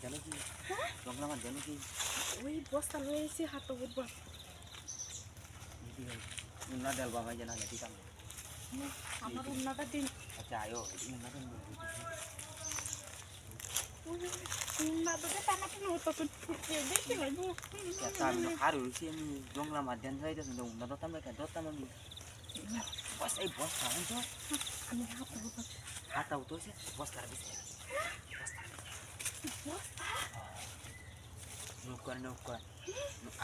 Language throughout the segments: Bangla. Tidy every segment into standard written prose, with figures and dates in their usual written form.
জানো কি জঙ্গলা মাছ জানো কি ওই বস্তা লয়ে এসে হাঁটো উঠবো উন্না ডাল বাবাই জানা নাকি কাম আমার উন্নাটা দিন আচ্ছা আয়ো উন্না ডাল উন্না তো টানাটা নতো তো ফুটিয়ে দেখি লাগবো আমি আর হইছি আমি জঙ্গলা মাছ জান যাইতেছ না উন্না দতাম রেখে দতাম আমি বস এই বস খাবেন তো আমি হাঁটো উঠবো হাতা উঠছে বস্তার ভিতরে বস্তা নৌকা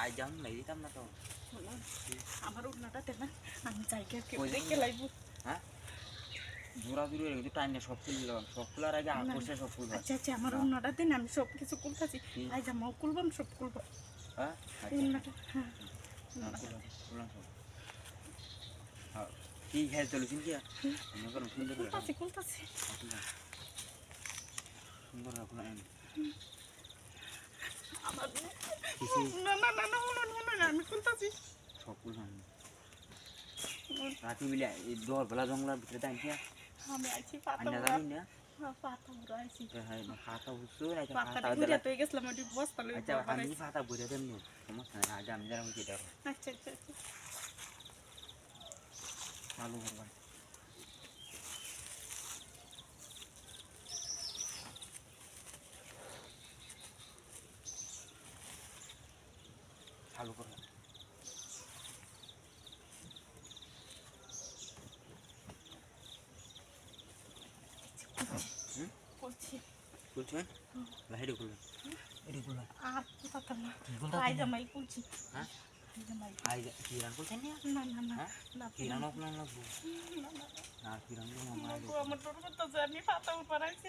আই যাম নাই দিতাম না তো আমার উন্নাটা দেন আমি জায়গা দেখে লাগবো হ্যাঁ জোড়া জোড়ি হয়ে গেছে টাইম সব খুললাম সব খোলার আগে আকর্ষে সব খুলব আচ্ছা আচ্ছা আমার উন্নাটা দেন আমি সব কিছু খুলতেছি আই জামাও খুলবো আমি সব খুলবো হ্যাঁ উন্নাটা হ্যাঁ খুললাম সব হ্যাঁ কি খেয়াল চলেছেন কি মনে করুন সুন্দর খুলতেছি সুন্দর রাখুন আমার না না না না না আমি খুলতেছি সব খুললাম রাতে বিলে এই দর বেলা জঙ্গলার ভিতরে টাইমছি আমি আছি পাতা জানি না পাতা উড়াইছি হ্যাঁ না খাতা বুঝছো না পাতা ঘুরে তো গেছিলাম ওই বস্তা লই আচ্ছা আমি খাতা বুঝে দেন নি সমস্যা নাই আজ আমি যারা হইছে এটা আচ্ছা আচ্ছা চালু করবেন চালু করবেন বলছি বুঝছেন লাইট করবেন এডি করবেন আর কি কথা না আই জামাই বলছি হ্যাঁ আই জামাই আই কিরান করছেন না না না না কিরান আপনার লাগবো না কিরান মামা আমার তোর কথা জানি পাতা উড়াইছি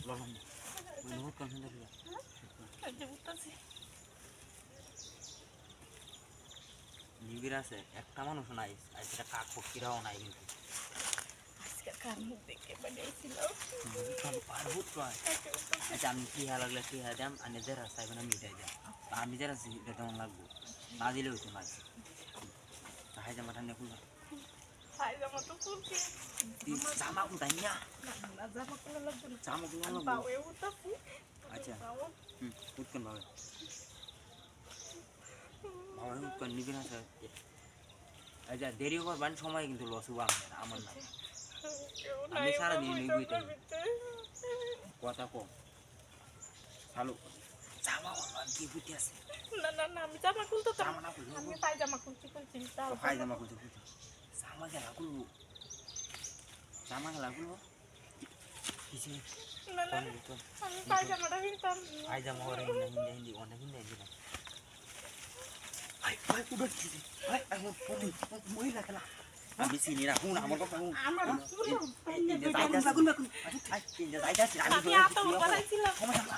ললম বহুত কনসেন্ট করিয়া আচ্ছা উঠতাছি নিবির আছে একটা মানুষ নাই আজকে কাক পক্ষীরাও নাই কিন্তু আজকে কার মুখ দেখে বানাইছিল বহুত কয় আচ্ছা আমি কি হা লাগলে কি হা দাম আর নিজের রাস্তায় মানে মিটাই দাম আমি যারা এটা তেমন লাগবো না দিলে হইতো না হাই জামাটা নিয়ে খুলবা হাই জামা তো খুলছি জামা খুলতাই না না জামা খুলে লাগবে না জামা খুলবা লাগবো বাওয়ে উঠতাছি আচ্ছা উঠকেন ভাবে ভাবে উঠকেন নিবি না স্যার আচ্ছা দেরি করবেন সময় কিন্তু লস হবো আমার না আমি সারাদিন নিবইতে কথা কম চালু জামা করবেন কি বুঝতে আছে না না না আমি জামা খুলতে তো জামা না খুলবো আমি পায়জামা খুলছি তাও পায়জামা খুলতে জামা খেলা খুলবো জামা খেলা খুলবো কিছু না না আমি পায়জামাটা কিনতাম পায়জামা ওরা হিন্দি অনেক হিন্দি দিলাম আই আই উড়ে গেছে আই আই মহিলা খেলা আমি চিনি না হুন আমার কথা হুন আমার পুরো যাইতাছি আমি আতো বাড়াইছিলাম সমস্যা